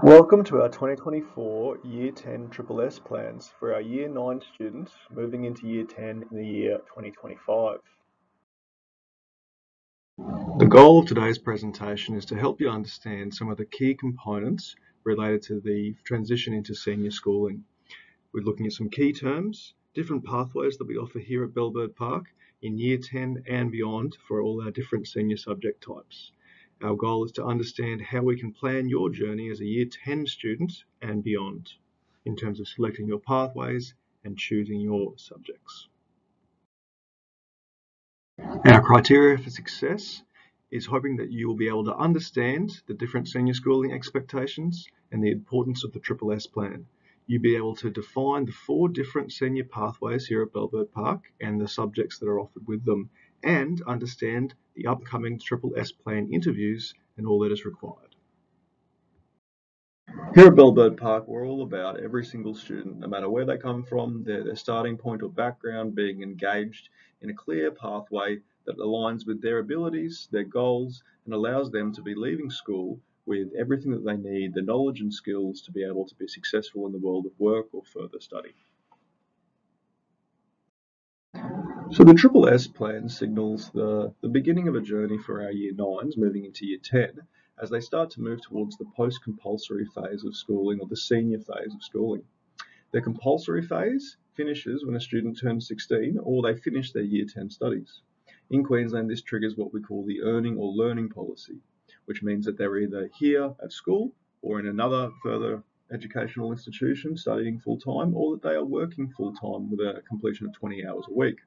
Welcome to our 2024 Year 10 Triple S plans for our Year 9 students moving into Year 10 in the year 2025. The goal of today's presentation is to help you understand some of the key components related to the transition into senior schooling. We're looking at some key terms, different pathways that we offer here at Bellbird Park in Year 10 and beyond for all our different senior subject types. Our goal is to understand how we can plan your journey as a Year 10 student and beyond in terms of selecting your pathways and choosing your subjects. Our criteria for success is hoping that you will be able to understand the different senior schooling expectations and the importance of the Triple S plan. You'll be able to define the 4 different senior pathways here at Bellbird Park and the subjects that are offered with them, and understand the upcoming Triple S plan interviews and all that is required. Here at Bellbird Park, we're all about every single student, no matter where they come from, their starting point or background, being engaged in a clear pathway that aligns with their abilities, their goals, and allows them to be leaving school with everything that they need, the knowledge and skills to be able to be successful in the world of work or further study. So the Triple S plan signals the beginning of a journey for our Year 9s moving into Year 10 as they start to move towards the post-compulsory phase of schooling or the senior phase of schooling. The compulsory phase finishes when a student turns 16 or they finish their Year 10 studies. In Queensland, this triggers what we call the earning or learning policy, which means that they're either here at school or in another further educational institution studying full-time, or that they are working full-time with a completion of 20 hours a week.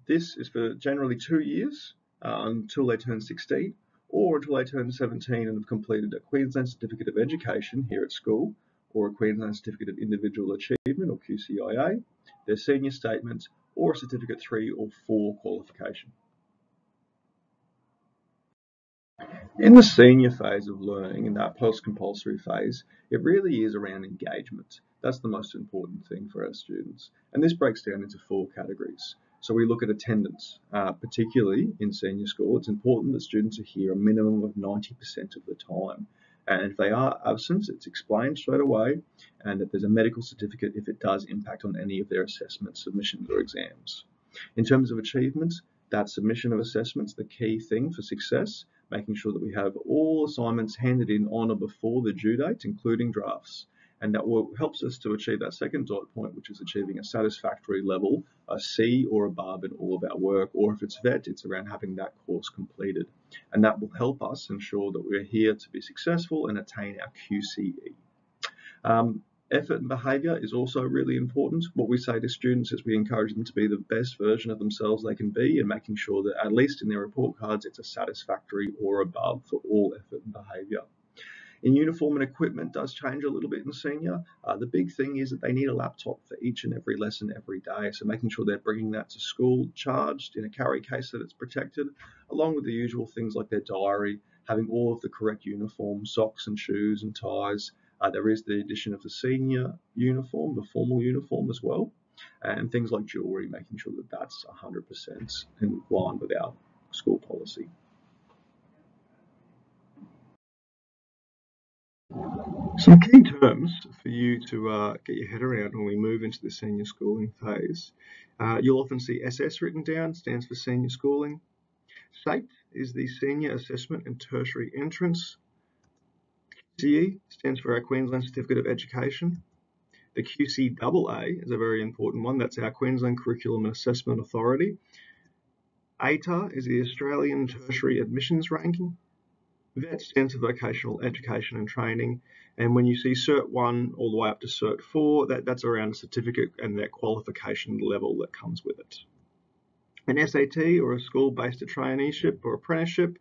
This is for generally 2 years until they turn 16 or until they turn 17 and have completed a Queensland Certificate of Education here at school, or a Queensland Certificate of Individual Achievement or QCIA, their senior statement, or a Certificate 3 or 4 qualification. In the senior phase of learning, in that post-compulsory phase, it really is around engagement. That's the most important thing for our students. And this breaks down into 4 categories. So we look at attendance, particularly in senior school. It's important that students are here a minimum of 90% of the time. And if they are absent, it's explained straight away, and that there's a medical certificate if it does impact on any of their assessments, submissions, or exams. In terms of achievement, that submission of assessments, the key thing for success, making sure that we have all assignments handed in on or before the due date, including drafts. And that helps us to achieve that second dot point, which is achieving a satisfactory level, a C or above in all of our work, or if it's VET, it's around having that course completed. And that will help us ensure that we're here to be successful and attain our QCE. Effort and behaviour is also really important. What we say to students is we encourage them to be the best version of themselves they can be, and making sure that at least in their report cards it's a satisfactory or above for all effort and behaviour. In uniform and equipment does change a little bit in senior. The big thing is that they need a laptop for each and every lesson every day, so making sure they're bringing that to school charged in a carry case that it's protected, along with the usual things like their diary, having all of the correct uniform, socks and shoes and ties. There is the addition of the senior uniform, the formal uniform as well, and things like jewellery, making sure that that's 100% in line with our school policy. Some key terms for you to get your head around when we move into the senior schooling phase. You'll often see SS written down, stands for senior schooling. SATE is the Senior Assessment and Tertiary Entrance. QCE stands for our Queensland Certificate of Education. The QCAA is a very important one. That's our Queensland Curriculum and Assessment Authority. ATAR is the Australian Tertiary Admissions Ranking. VET stands for Vocational Education and Training. And when you see Cert 1 all the way up to Cert 4, that's around a certificate and that qualification level that comes with it. An SAT, or a school-based traineeship or apprenticeship.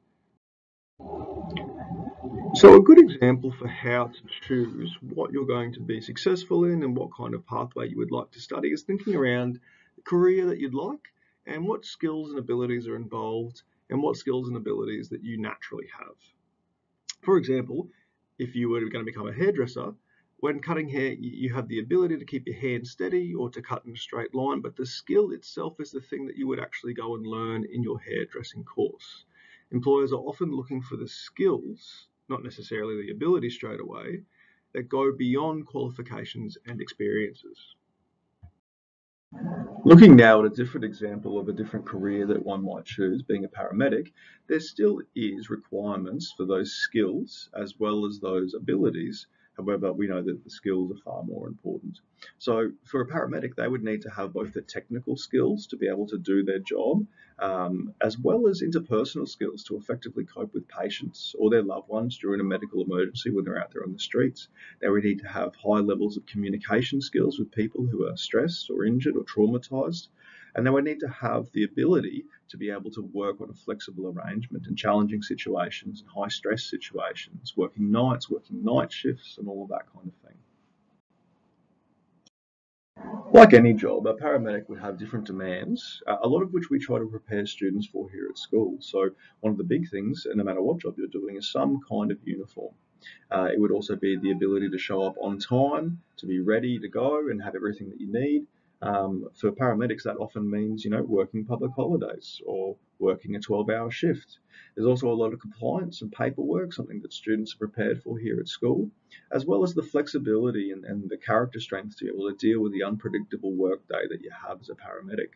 So a good example for how to choose what you're going to be successful in and what kind of pathway you would like to study is thinking around the career that you'd like and what skills and abilities are involved and what skills and abilities that you naturally have. For example, if you were going to become a hairdresser, when cutting hair, you have the ability to keep your hand steady or to cut in a straight line, but the skill itself is the thing that you would actually go and learn in your hairdressing course. Employers are often looking for the skills not necessarily the ability straight away, that go beyond qualifications and experiences. Looking now at a different example of a different career that one might choose, being a paramedic, there still is requirements for those skills as well as those abilities. However, we know that the skills are far more important. So for a paramedic, they would need to have both the technical skills to be able to do their job, as well as interpersonal skills to effectively cope with patients or their loved ones during a medical emergency when they're out there on the streets. They would need to have high levels of communication skills with people who are stressed or injured or traumatized. And they would need to have the ability to be able to work on a flexible arrangement in challenging situations and high stress situations, working nights, working night shifts, and all of that kind of thing. Like any job, a paramedic would have different demands, a lot of which we try to prepare students for here at school. So one of the big things, no matter what job you're doing, is some kind of uniform. It would also be the ability to show up on time, to be ready to go and have everything that you need. For paramedics, that often means, working public holidays or working a 12-hour shift. There's also a lot of compliance and paperwork, something that students are prepared for here at school, as well as the flexibility and the character strength to be able to deal with the unpredictable workday that you have as a paramedic.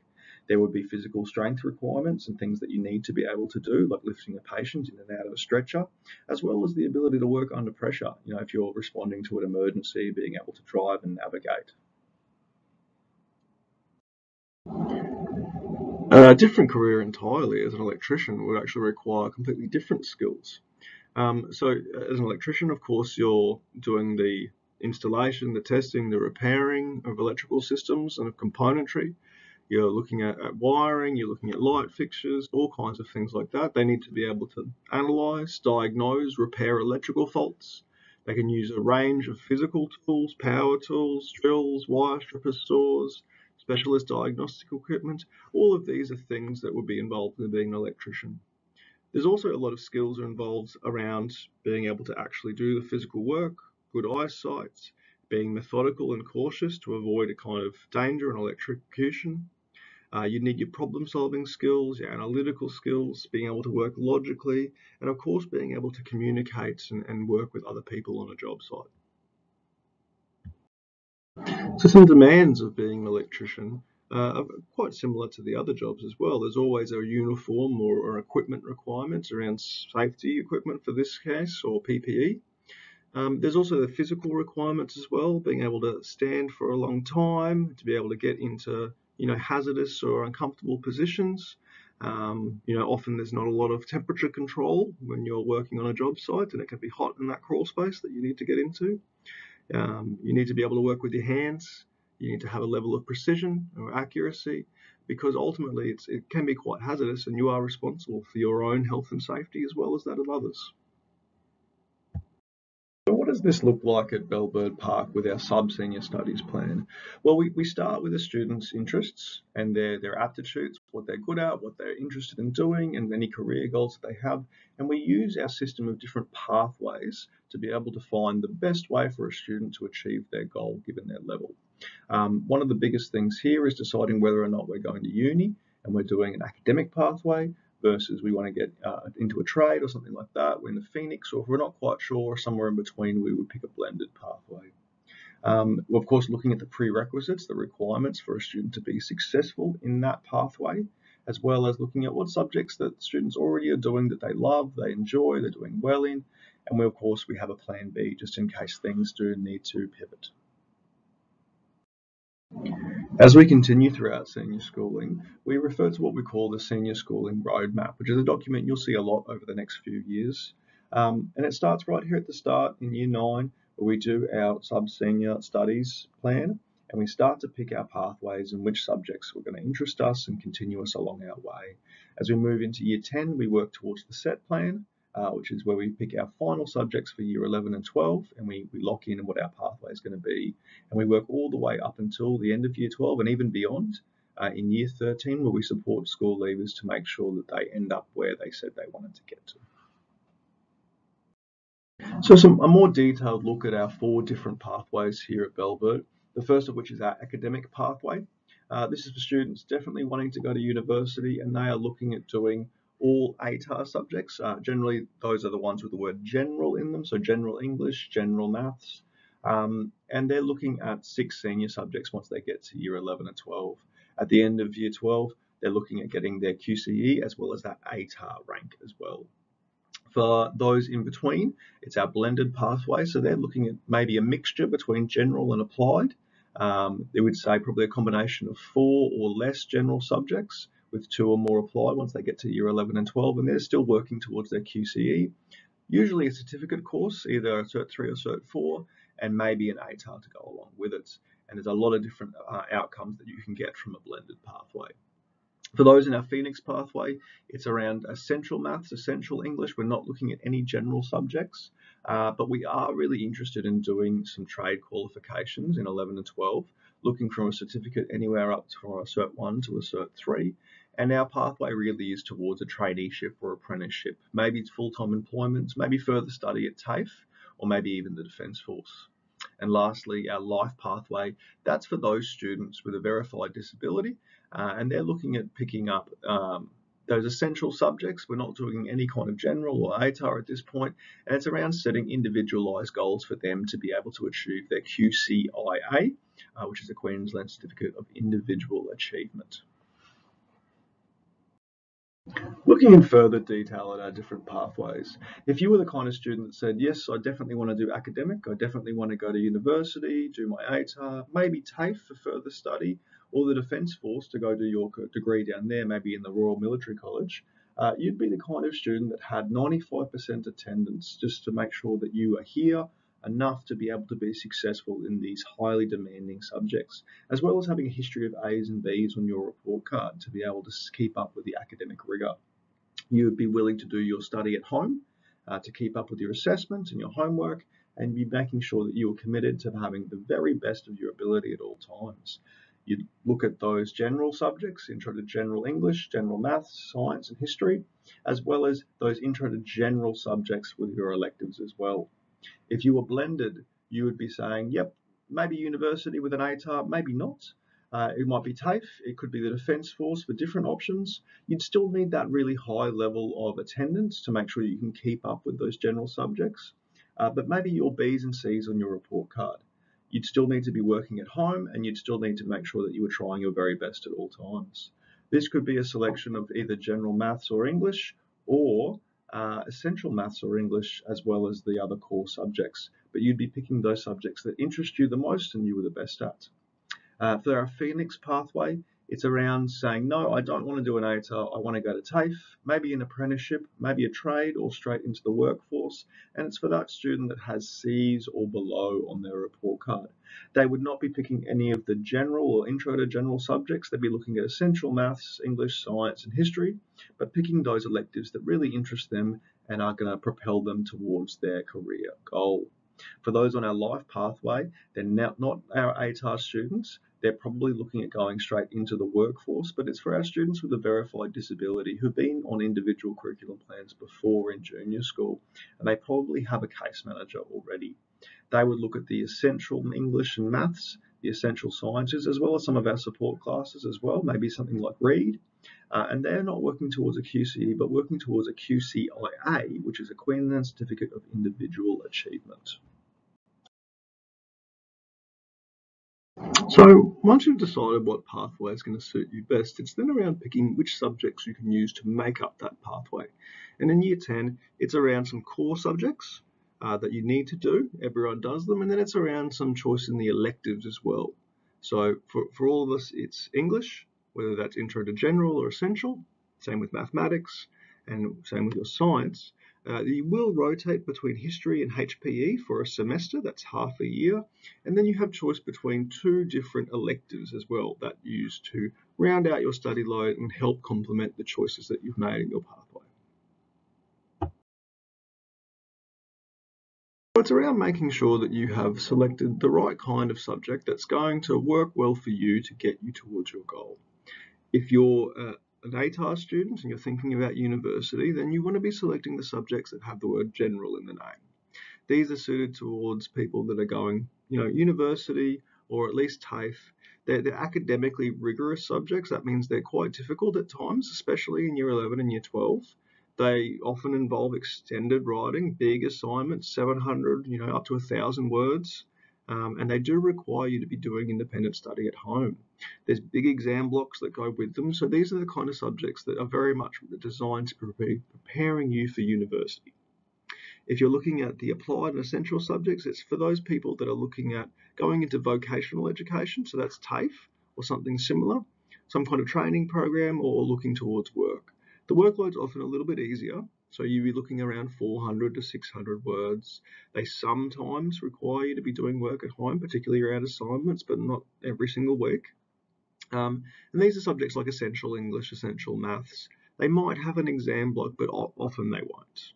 There would be physical strength requirements and things that you need to be able to do, like lifting a patient in and out of a stretcher, as well as the ability to work under pressure, if you're responding to an emergency, being able to drive and navigate. A different career entirely as an electrician would actually require completely different skills. So as an electrician, of course, you're doing the installation, the testing, the repairing of electrical systems and of componentry. You're looking at wiring, you're looking at light fixtures, all kinds of things like that. They need to be able to analyse, diagnose, repair electrical faults. They can use a range of physical tools, power tools, drills, wire strippers, saws, specialist diagnostic equipment. All of these are things that would be involved in being an electrician. There's also a lot of skills involved around being able to actually do the physical work, good eyesight, being methodical and cautious to avoid a kind of danger and electrocution. You need your problem-solving skills, your analytical skills, being able to work logically, and of course being able to communicate and work with other people on a job site. So some demands of being an electrician are quite similar to the other jobs as well. There's always a uniform or equipment requirements around safety equipment for this case, or PPE. There's also the physical requirements as well, being able to stand for a long time, to be able to get into hazardous or uncomfortable positions. Often there's not a lot of temperature control when you're working on a job site, and it can be hot in that crawl space that you need to get into. You need to be able to work with your hands. You need to have a level of precision or accuracy, because ultimately it can be quite hazardous, and you are responsible for your own health and safety as well as that of others. So what does this look like at Bellbird Park with our sub-senior studies plan? Well, we start with the students' interests and their aptitudes, what they're good at, what they're interested in doing, and any career goals that they have. And we use our system of different pathways to be able to find the best way for a student to achieve their goal given their level. One of the biggest things here is deciding whether or not we're going to uni and we're doing an academic pathway, versus we want to get into a trade or something like that. We're in the Phoenix, or if we're not quite sure, somewhere in between, we would pick a blended pathway. We're of course looking at the prerequisites, the requirements for a student to be successful in that pathway, as well as looking at what subjects that students already are doing that they love, they enjoy, they're doing well in, and of course we have a plan B just in case things do need to pivot. As we continue throughout senior schooling, we refer to what we call the Senior Schooling Roadmap, which is a document you'll see a lot over the next few years. And it starts right here at the start in Year 9, where we do our sub-senior studies plan, and we start to pick our pathways and which subjects were going to interest us and continue us along our way. As we move into Year 10, we work towards the set plan, which is where we pick our final subjects for Year 11 and 12, and we lock in what our pathway is going to be. And we work all the way up until the end of Year 12 and even beyond in Year 13, where we support school leavers to make sure that they end up where they said they wanted to get to. So a more detailed look at our 4 different pathways here at Bellbird, the first of which is our academic pathway. This is for students definitely wanting to go to university, and they are looking at doing all ATAR subjects. Generally, those are the ones with the word general in them, so general English, general maths, and they're looking at 6 senior subjects once they get to year 11 and 12. At the end of year 12, they're looking at getting their QCE as well as that ATAR rank as well. For those in between, it's our blended pathway, so they're looking at maybe a mixture between general and applied. They would say probably a combination of 4 or less general subjects with 2 or more applied once they get to year 11 and 12, and they're still working towards their QCE. Usually a certificate course, either a Cert 3 or Cert 4, and maybe an ATAR to go along with it. And there's a lot of different outcomes that you can get from a blended pathway. For those in our Phoenix pathway, it's around essential maths, essential English. We're not looking at any general subjects, but we are really interested in doing some trade qualifications in 11 and 12, looking from a certificate anywhere up to a Cert 1 to a Cert 3. And our pathway really is towards a traineeship or apprenticeship. Maybe it's full-time employment, maybe further study at TAFE, or maybe even the Defence Force. And lastly, our life pathway, that's for those students with a verified disability, and they're looking at picking up those essential subjects. We're not doing any kind of general or ATAR at this point, and it's around setting individualised goals for them to be able to achieve their QCIA, which is a Queensland Certificate of Individual Achievement. Looking in further detail at our different pathways, if you were the kind of student that said, yes, I definitely want to do academic, I definitely want to go to university, do my ATAR, maybe TAFE for further study, or the Defence Force to go do your degree down there, maybe in the Royal Military College, you'd be the kind of student that had 95% attendance just to make sure that you are here enough to be able to be successful in these highly demanding subjects, as well as having a history of A's and B's on your report card to be able to keep up with the academic rigour. You would be willing to do your study at home to keep up with your assessments and your homework, and be making sure that you are committed to having the very best of your ability at all times. You'd look at those general subjects, intro to general English, general maths, science and history, as well as those intro to general subjects with your electives as well. If you were blended, you would be saying, yep, maybe university with an ATAR, maybe not. It might be TAFE, it could be the Defence Force for different options. You'd still need that really high level of attendance to make sure you can keep up with those general subjects. But maybe your B's and C's on your report card. You'd still need to be working at home, and you'd still need to make sure that you were trying your very best at all times. This could be a selection of either general maths or English, or essential maths or English, as well as the other core subjects. But you'd be picking those subjects that interest you the most and you were the best at. For our Phoenix pathway, it's around saying, no, I don't want to do an ATAR, I want to go to TAFE, maybe an apprenticeship, maybe a trade, or straight into the workforce. And it's for that student that has C's or below on their report card. They would not be picking any of the general or intro to general subjects. They'd be looking at essential maths, English, science, and history, but picking those electives that really interest them and are going to propel them towards their career goal. For those on our life pathway, they're not our ATAR students. They're probably looking at going straight into the workforce, but it's for our students with a verified disability who've been on individual curriculum plans before in junior school, and they probably have a case manager already. They would look at the essential English and maths, the essential sciences, as well as some of our support classes as well, maybe something like read. And they're not working towards a QCE, but working towards a QCIA, which is a Queensland Certificate of Individual Achievement. So once you've decided what pathway is going to suit you best, it's then around picking which subjects you can use to make up that pathway. And in year 10, it's around some core subjects that you need to do. Everyone does them. And then it's around some choice in the electives as well. So for all of us, it's English, whether that's intro to general or essential. Same with mathematics and same with your science. You will rotate between history and HPE for a semester, that's half a year, and then you have choice between 2 different electives as well that you use to round out your study load and help complement the choices that you've made in your pathway. So it's around making sure that you have selected the right kind of subject that's going to work well for you to get you towards your goal. If you're an ATAR student and you're thinking about university, then you want to be selecting the subjects that have the word general in the name. These are suited towards people that are going, university or at least TAFE. They're academically rigorous subjects. That means they're quite difficult at times, especially in Year 11 and Year 12. They often involve extended writing, big assignments, 700, up to 1,000 words. And they do require you to be doing independent study at home. There's big exam blocks that go with them. So these are the kind of subjects that are very much designed to be preparing you for university. If you're looking at the applied and essential subjects, it's for those people that are looking at going into vocational education, so that's TAFE or something similar, some kind of training program, or looking towards work. The workload's often a little bit easier, so you'll be looking around 400 to 600 words. They sometimes require you to be doing work at home, particularly around assignments, but not every single week. And these are subjects like essential English, essential maths. They might have an exam block, but often they won't.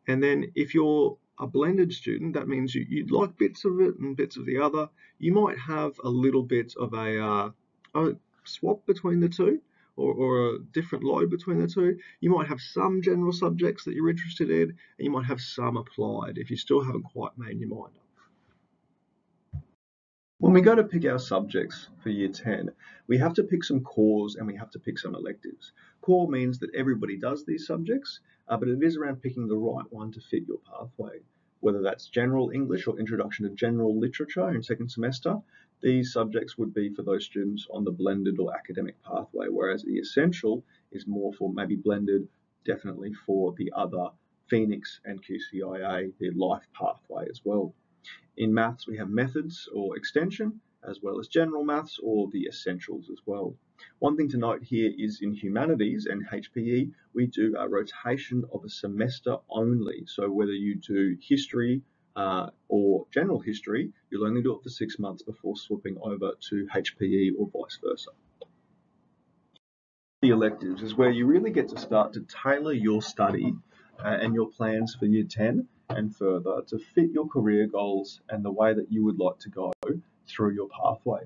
And then if you're a blended student, that means you'd like bits of it and bits of the other. You might have a little bit of a swap between the two, or a different load between the two. You might have some general subjects that you're interested in, and you might have some applied if you still haven't quite made your mind up. When we go to pick our subjects for Year 10, we have to pick some cores and we have to pick some electives. Core means that everybody does these subjects, but it is around picking the right one to fit your pathway. Whether that's General English or Introduction to General Literature in second semester, these subjects would be for those students on the blended or academic pathway, whereas the Essential is more for maybe blended, definitely for the other Phoenix and QCIA, the life pathway as well. In maths, we have methods or extension, as well as general maths or the essentials as well. One thing to note here is in humanities and HPE, we do a rotation of a semester only. So whether you do history or general history, you'll only do it for 6 months before swapping over to HPE or vice versa. The electives is where you really get to start to tailor your study and your plans for Year 10 and further to fit your career goals and the way that you would like to go through your pathway.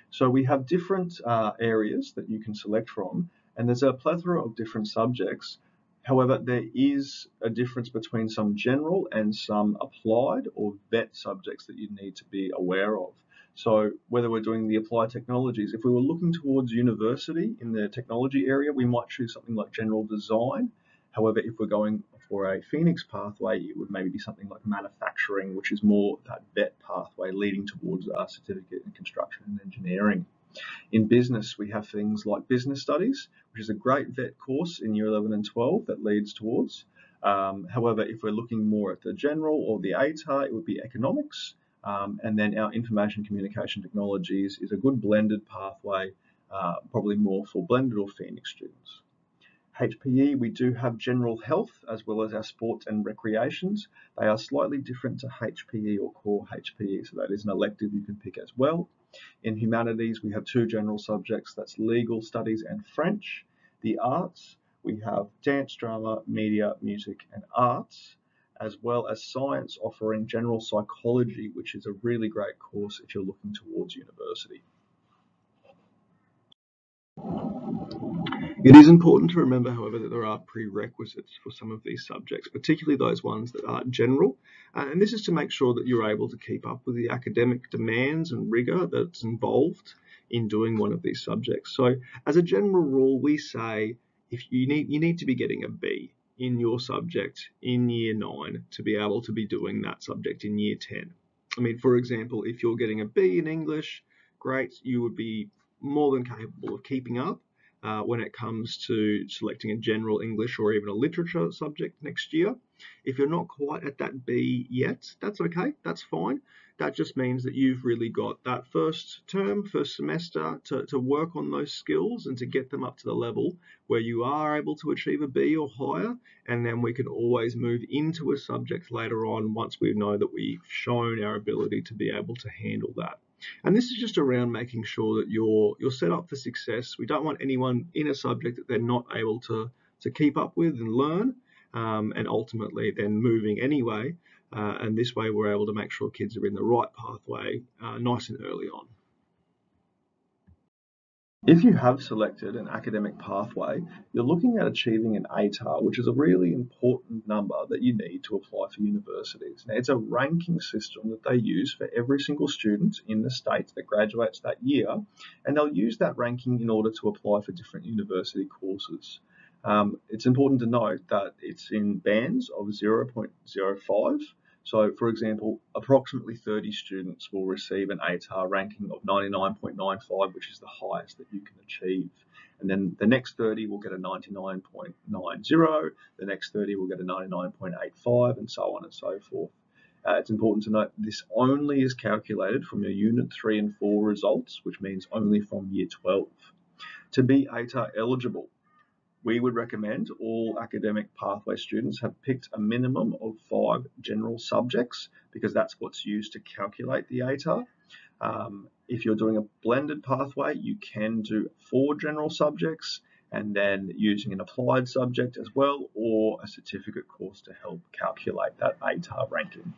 So we have different areas that you can select from, and there's a plethora of different subjects. However, there is a difference between some general and some applied or vet subjects that you need to be aware of. So whether we're doing the applied technologies, if we were looking towards university in the technology area, we might choose something like general design. However, if we're going for a Phoenix pathway, it would maybe be something like manufacturing, which is more that vet pathway leading towards a certificate in construction and engineering. In business, we have things like business studies, which is a great vet course in Year 11 and 12 that leads towards. However, if we're looking more at the general or the ATAR, it would be economics. And then our information communication technologies is a good blended pathway, probably more for blended or Phoenix students. HPE, we do have general health as well as our sports and recreations. They are slightly different to HPE or core HPE, so that is an elective you can pick as well. In humanities, we have 2 general subjects, that's legal studies and French. The arts, we have dance, drama, media, music, and arts, as well as science offering general psychology, which is a really great course if you're looking towards university. It is important to remember, however, that there are prerequisites for some of these subjects, particularly those ones that are general. And this is to make sure that you're able to keep up with the academic demands and rigour that's involved in doing one of these subjects. So as a general rule, we say if you need to be getting a B in your subject in Year 9 to be able to be doing that subject in Year 10. I mean, for example, if you're getting a B in English, great, you would be more than capable of keeping up when it comes to selecting a general English or even a literature subject next year. If you're not quite at that B yet, that's okay, that's fine. That just means that you've really got that first semester to work on those skills and to get them up to the level where you are able to achieve a B or higher, and then we can always move into a subject later on once we know that we've shown our ability to be able to handle that. And this is just around making sure that you're set up for success. We don't want anyone in a subject that they're not able to keep up with and learn, and ultimately then moving anyway. And this way we're able to make sure kids are in the right pathway nice and early on. If you have selected an academic pathway, you're looking at achieving an ATAR, which is a really important number that you need to apply for universities. Now, it's a ranking system that they use for every single student in the state that graduates that year, and they'll use that ranking in order to apply for different university courses. It's important to note that it's in bands of 0.05. So, for example, approximately 30 students will receive an ATAR ranking of 99.95, which is the highest that you can achieve. And then the next 30 will get a 99.90, the next 30 will get a 99.85, and so on and so forth. It's important to note this only is calculated from your Unit 3 and 4 results, which means only from Year 12. To be ATAR eligible, we would recommend all academic pathway students have picked a minimum of 5 general subjects because that's what's used to calculate the ATAR. If you're doing a blended pathway, you can do 4 general subjects and then using an applied subject as well, or a certificate course to help calculate that ATAR ranking.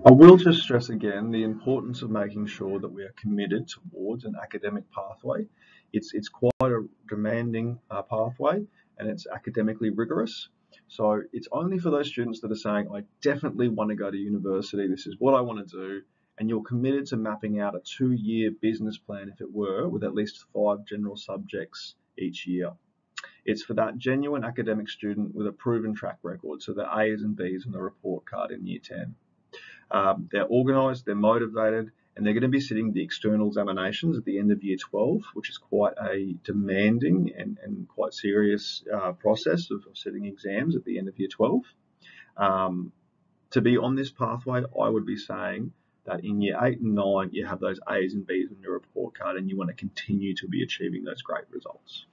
I will just stress again the importance of making sure that we are committed towards an academic pathway. It's quite a demanding pathway, and it's academically rigorous. So it's only for those students that are saying, I definitely want to go to university, this is what I want to do, and you're committed to mapping out a 2-year business plan, if it were, with at least 5 general subjects each year. It's for that genuine academic student with a proven track record, so the A's and B's on the report card in Year 10. They're organised, they're motivated, and they're going to be sitting the external examinations at the end of Year 12, which is quite a demanding and quite serious process of sitting exams at the end of Year 12. To be on this pathway, I would be saying that in Year 8 and 9, you have those A's and B's on your report card, and you want to continue to be achieving those great results.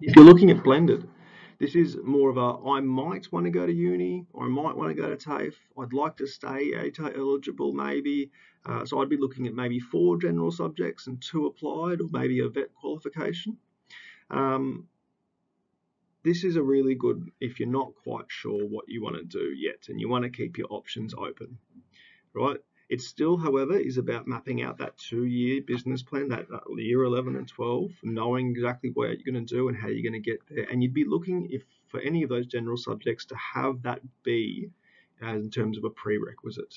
If you're looking at blended, this is more of a, I might want to go to uni, or I might want to go to TAFE. I'd like to stay ATAR eligible maybe. So I'd be looking at maybe 4 general subjects and 2 applied, or maybe a vet qualification. This is a really good if you're not quite sure what you want to do yet and you want to keep your options open, right? It still, however, is about mapping out that 2-year business plan, that Year 11 and 12, knowing exactly what you're going to do and how you're going to get there. And you'd be looking, if for any of those general subjects, to have that B in terms of a prerequisite.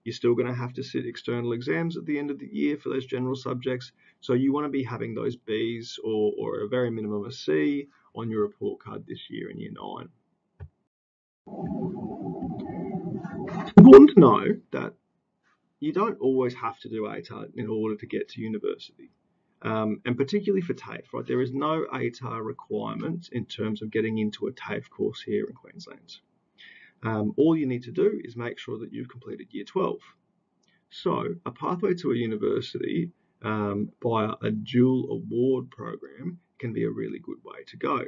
You're still going to have to sit external exams at the end of the year for those general subjects. So you want to be having those Bs or a very minimum a C on your report card this year in Year 9. It's important to know that you don't always have to do ATAR in order to get to university. And particularly for TAFE, right? There is no ATAR requirement in terms of getting into a TAFE course here in Queensland. All you need to do is make sure that you've completed Year 12. So a pathway to a university via a dual award program can be a really good way to go.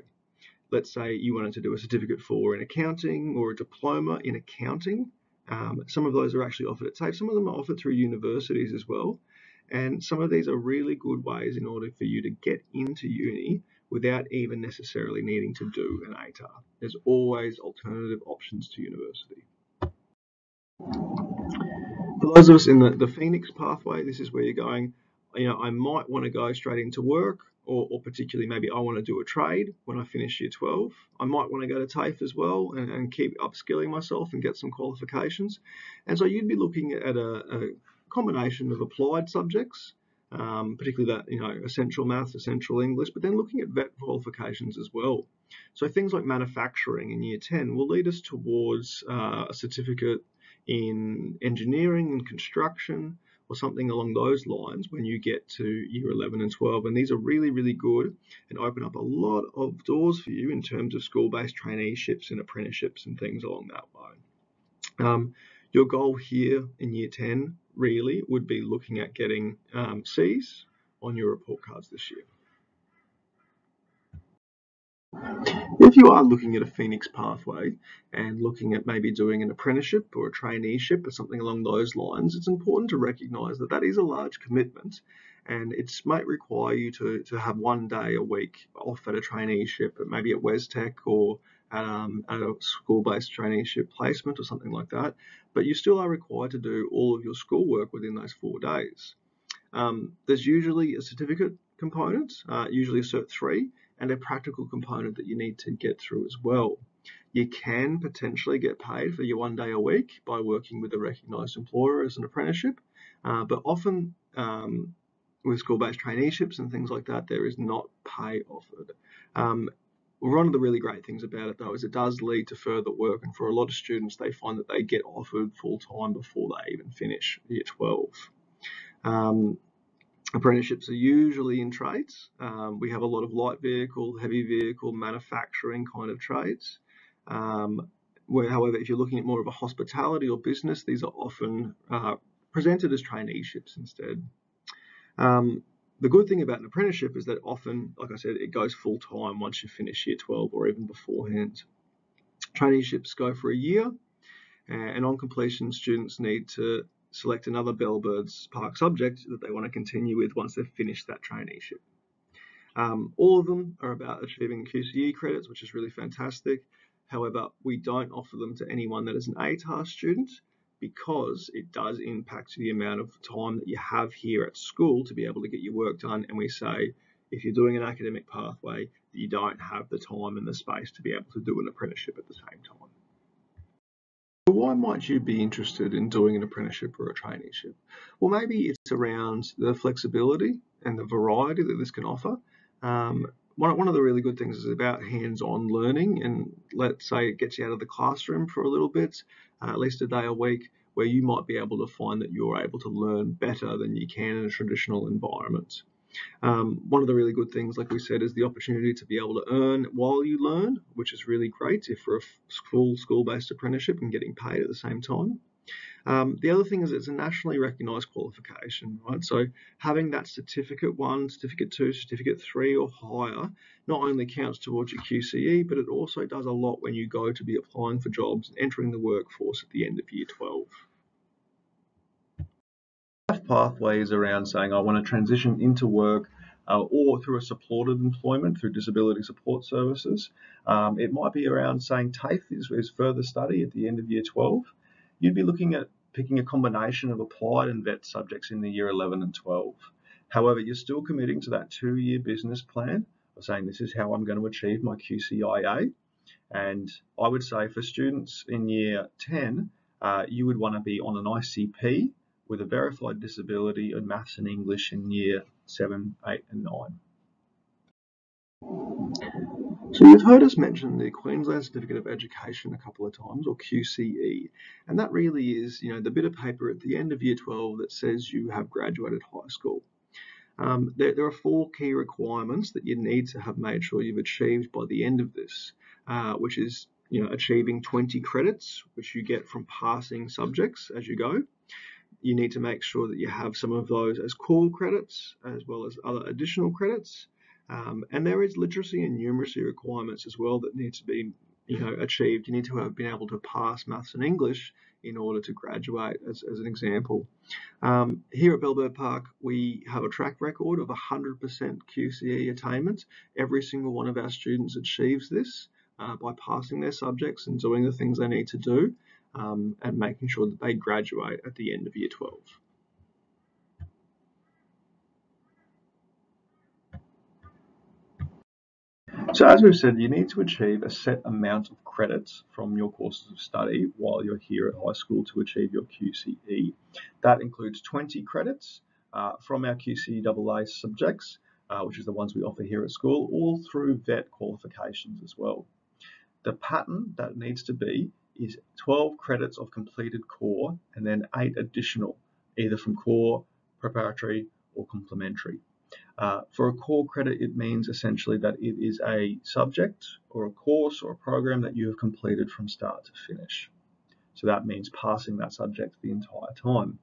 Let's say you wanted to do a certificate for in accounting or a diploma in accounting. Some of those are actually offered at TAFE. Some of them are offered through universities as well. And some of these are really good ways in order for you to get into uni without even necessarily needing to do an ATAR. There's always alternative options to university. For those of us in the Phoenix pathway, this is where you're going, I might want to go straight into work, or particularly maybe I want to do a trade when I finish Year 12. I might want to go to TAFE as well and keep upskilling myself and get some qualifications. And so you'd be looking at a combination of applied subjects, particularly that, essential maths, essential English, but then looking at vet qualifications as well. So things like manufacturing in Year 10 will lead us towards a certificate in engineering and construction, or something along those lines when you get to Year 11 and 12. And these are really, really good and open up a lot of doors for you in terms of school-based traineeships and apprenticeships and things along that line. Your goal here in Year 10 really would be looking at getting C's on your report cards this year. If you are looking at a Phoenix pathway and looking at maybe doing an apprenticeship or a traineeship or something along those lines, it's important to recognise that that is a large commitment, and it might require you to have 1 day a week off at a traineeship, maybe at WesTech or at a school-based traineeship placement or something like that, but you still are required to do all of your schoolwork within those 4 days. There's usually a certificate component, usually a Cert 3, and a practical component that you need to get through as well. You can potentially get paid for your 1 day a week by working with a recognised employer as an apprenticeship, but often with school-based traineeships and things like that, there is not pay offered. One of the really great things about it, though, is it does lead to further work, and for a lot of students, they find that they get offered full-time before they even finish Year 12. Apprenticeships are usually in trades. We have a lot of light vehicle, heavy vehicle, manufacturing kind of trades. However, if you're looking at more of a hospitality or business, these are often presented as traineeships instead. The good thing about an apprenticeship is that often, like I said, it goes full-time once you finish Year 12 or even beforehand. Traineeships go for a year, and on completion, students need to select another Bellbirds Park subject that they want to continue with once they've finished that traineeship. All of them are about achieving QCE credits, which is really fantastic. However, we don't offer them to anyone that is an ATAR student, because it does impact the amount of time that you have here at school to be able to get your work done. And we say, if you're doing an academic pathway, that you don't have the time and the space to be able to do an apprenticeship at the same time. So why might you be interested in doing an apprenticeship or a traineeship? Well, maybe it's around the flexibility and the variety that this can offer. One of the really good things is about hands-on learning, and let's say it gets you out of the classroom for a little bit, at least a day a week, where you might be able to find that you're able to learn better than you can in a traditional environment. One of the really good things, like we said, is the opportunity to be able to earn while you learn, which is really great if we're a full school-based apprenticeship and getting paid at the same time. The other thing is it's a nationally recognised qualification, right? So having that Certificate 1, Certificate 2, Certificate 3 or higher not only counts towards your QCE, but it also does a lot when you go to be applying for jobs and entering the workforce at the end of Year 12. Pathways around saying I want to transition into work or through a supported employment through disability support services. It might be around saying TAFE is further study at the end of Year 12. You'd be looking at picking a combination of applied and vet subjects in the Year 11 and 12. However, you're still committing to that 2-year business plan of saying this is how I'm going to achieve my QCIA. And I would say for students in Year 10, you would want to be on an ICP with a verified disability in maths and English in Year 7, 8 and 9. So you've heard us mention the Queensland Certificate of Education a couple of times, or QCE, and that really is, the bit of paper at the end of Year 12 that says you have graduated high school. There are 4 key requirements that you need to have made sure you've achieved by the end of this, which is achieving 20 credits, which you get from passing subjects as you go. You need to make sure that you have some of those as core credits as well as other additional credits. And there is literacy and numeracy requirements as well that need to be achieved. You need to have been able to pass maths and English in order to graduate, as an example. Here at Bellbird Park, we have a track record of 100% QCE attainment. Every single one of our students achieves this by passing their subjects and doing the things they need to do, and making sure that they graduate at the end of Year 12. So as we've said, you need to achieve a set amount of credits from your courses of study while you're here at high school to achieve your QCE. That includes 20 credits from our QCEAA subjects, which is the ones we offer here at school, all through VET qualifications as well. The pattern that needs to be is 12 credits of completed core and then 8 additional, either from core, preparatory or complementary. For a core credit, it means essentially that it is a subject or a course or a program that you have completed from start to finish. So that means passing that subject the entire time.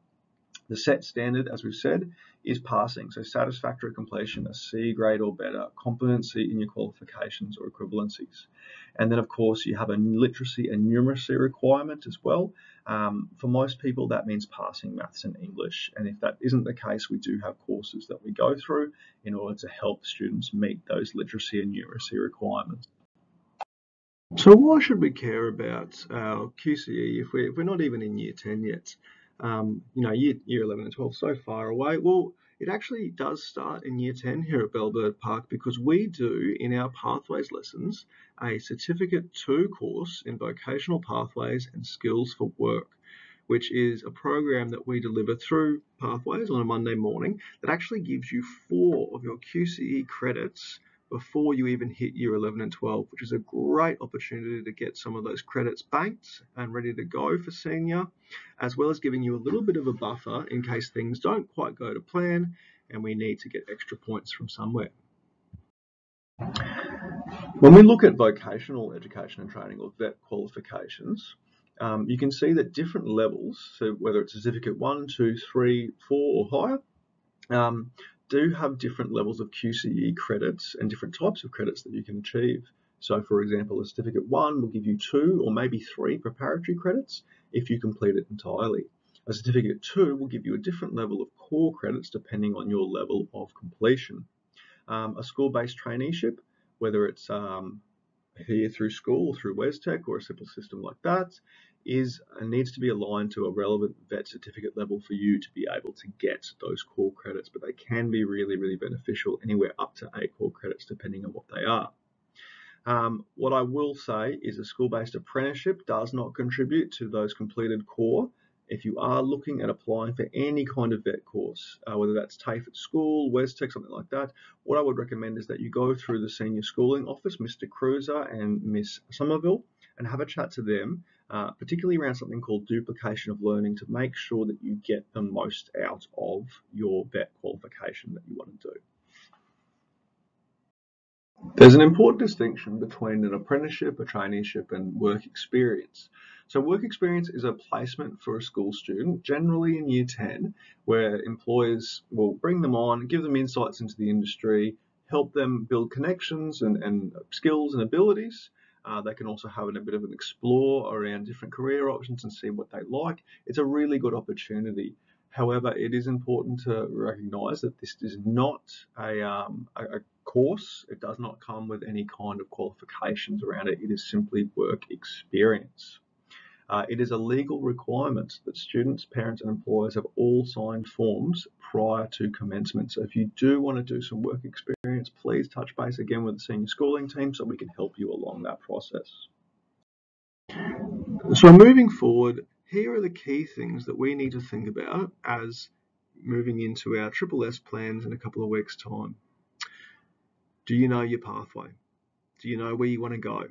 The set standard, as we've said, is passing. So satisfactory completion, a C grade or better, competency in your qualifications or equivalencies. And then, of course, you have a literacy and numeracy requirement as well. For most people, that means passing maths and English. And if that isn't the case, we do have courses that we go through in order to help students meet those literacy and numeracy requirements. So why should we care about our QCE if we're not even in year 10 yet? Year 11 and 12 so far away. Well, it actually does start in year 10 here at Bellbird Park, because we do in our pathways lessons a Certificate 2 course in vocational pathways and skills for work, which is a program that we deliver through Pathways on a Monday morning that actually gives you 4 of your QCE credits before you even hit year 11 and 12, which is a great opportunity to get some of those credits banked and ready to go for senior, as well as giving you a little bit of a buffer in case things don't quite go to plan and we need to get extra points from somewhere. When we look at vocational education and training, or VET qualifications, you can see that different levels, so whether it's Certificate 1, 2, 3, 4 or higher, do have different levels of QCE credits and different types of credits that you can achieve. So for example, a Certificate 1 will give you 2 or maybe 3 preparatory credits if you complete it entirely. A Certificate 2 will give you a different level of core credits depending on your level of completion. A school-based traineeship, whether it's here through school or through WesTech or a simple system like that, needs to be aligned to a relevant VET certificate level for you to be able to get those core credits, but they can be really, really beneficial, anywhere up to 8 core credits depending on what they are. What I will say is a school-based apprenticeship does not contribute to those completed core. If you are looking at applying for any kind of VET course, whether that's TAFE at school, WesTech, something like that, what I would recommend is that you go through the senior schooling office, Mr. Cruiser and Miss Somerville, and have a chat to them, particularly around something called duplication of learning, to make sure that you get the most out of your VET qualification that you want to do. There's an important distinction between an apprenticeship, a traineeship, and work experience. So work experience is a placement for a school student, generally in year 10, where employers will bring them on, give them insights into the industry, help them build connections and skills and abilities. They can also have a bit of an explore around different career options and see what they like. It's a really good opportunity. However, it is important to recognise that this is not a course. It does not come with any kind of qualifications around it. It is simply work experience. It is a legal requirement that students, parents and employers have all signed forms prior to commencement. So if you do want to do some work experience, please touch base again with the senior schooling team so we can help you along that process. So moving forward, here are the key things that we need to think about as moving into our Triple S plans in a couple of weeks' time. Do you know your pathway? Do you know where you want to go?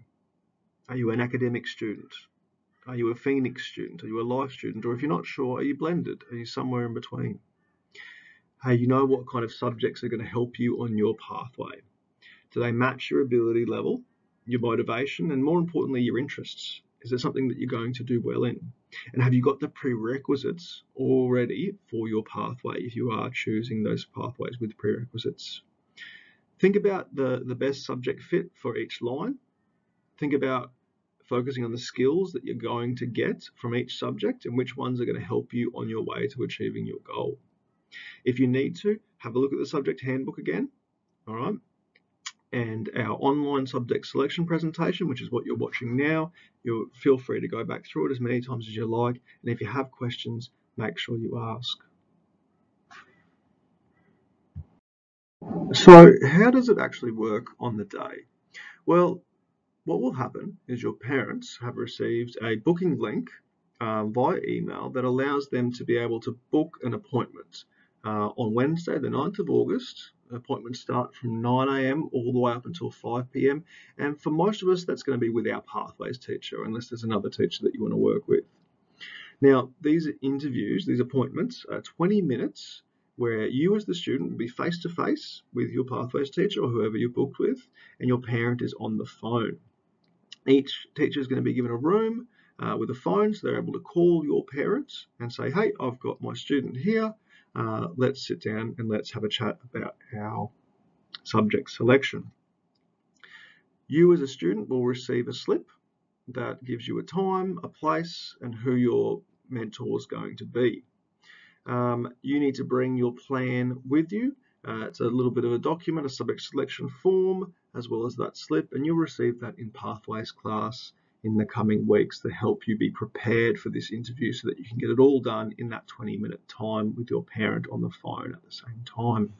Are you an academic student? Are you a Phoenix student? Are you a life student? Or if you're not sure, are you blended? Are you somewhere in between? Hey, you know what kind of subjects are going to help you on your pathway? Do they match your ability level, your motivation, and more importantly, your interests? Is it something that you're going to do well in? And have you got the prerequisites already for your pathway if you are choosing those pathways with prerequisites? Think about the best subject fit for each line. Think about focusing on the skills that you're going to get from each subject and which ones are going to help you on your way to achieving your goal. If you need to, have a look at the subject handbook again, all right? And our online subject selection presentation, which is what you're watching now, you'll feel free to go back through it as many times as you like. And if you have questions, make sure you ask. So how does it actually work on the day? Well, what will happen is your parents have received a booking link via email that allows them to be able to book an appointment on Wednesday, the 9th of August. Appointments start from 9 a.m. all the way up until 5 p.m. And for most of us, that's going to be with our Pathways teacher, unless there's another teacher that you want to work with. Now, these interviews, these appointments are 20 minutes where you as the student will be face-to-face with your Pathways teacher or whoever you booked with, and your parent is on the phone. Each teacher is going to be given a room with a phone, so they're able to call your parents and say, hey, I've got my student here. Let's sit down and let's have a chat about our subject selection. You as a student will receive a slip that gives you a time, a place, and who your mentor is going to be. You need to bring your plan with you. It's a little bit of a document, a subject selection form, as well as that slip, and you'll receive that in Pathways class in the coming weeks to help you be prepared for this interview so that you can get it all done in that 20-minute time with your parent on the phone at the same time.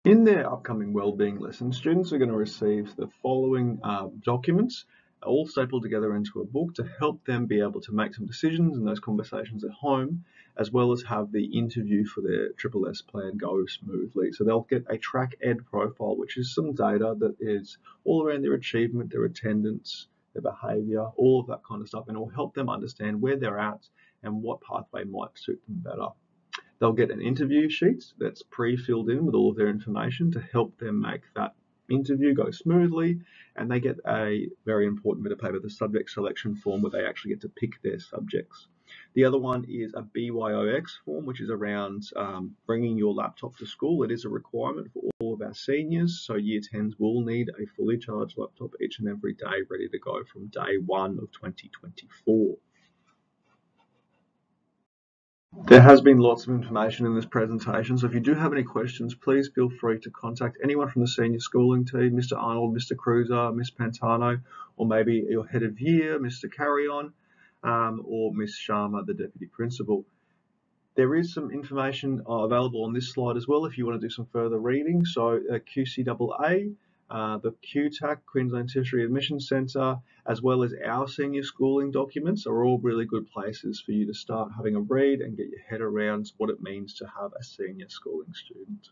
In their upcoming wellbeing lesson, students are going to receive the following documents, all stapled together into a book to help them be able to make some decisions in those conversations at home, as well as have the interview for their Triple S plan go smoothly. So they'll get a Track Ed profile, which is some data that is all around their achievement, their attendance, their behaviour, all of that kind of stuff, and it will help them understand where they're at and what pathway might suit them better. They'll get an interview sheet that's pre-filled in with all of their information to help them make that interview go smoothly, and they get a very important bit of paper, the subject selection form, where they actually get to pick their subjects. The other one is a BYOX form, which is around bringing your laptop to school. It is a requirement for all of our seniors, so Year 10s will need a fully charged laptop each and every day, ready to go from day 1 of 2024. There has been lots of information in this presentation, so if you do have any questions, please feel free to contact anyone from the senior schooling team, Mr. Arnold, Mr. Cruiser, Miss Pantano, or maybe your head of year, Mr. Carrion, or Miss Sharma, the deputy principal. There is some information available on this slide as well if you want to do some further reading. So QCAA, the QTAC, Queensland Tertiary Admission Centre, as well as our senior schooling documents are all really good places for you to start having a read and get your head around what it means to have a senior schooling student.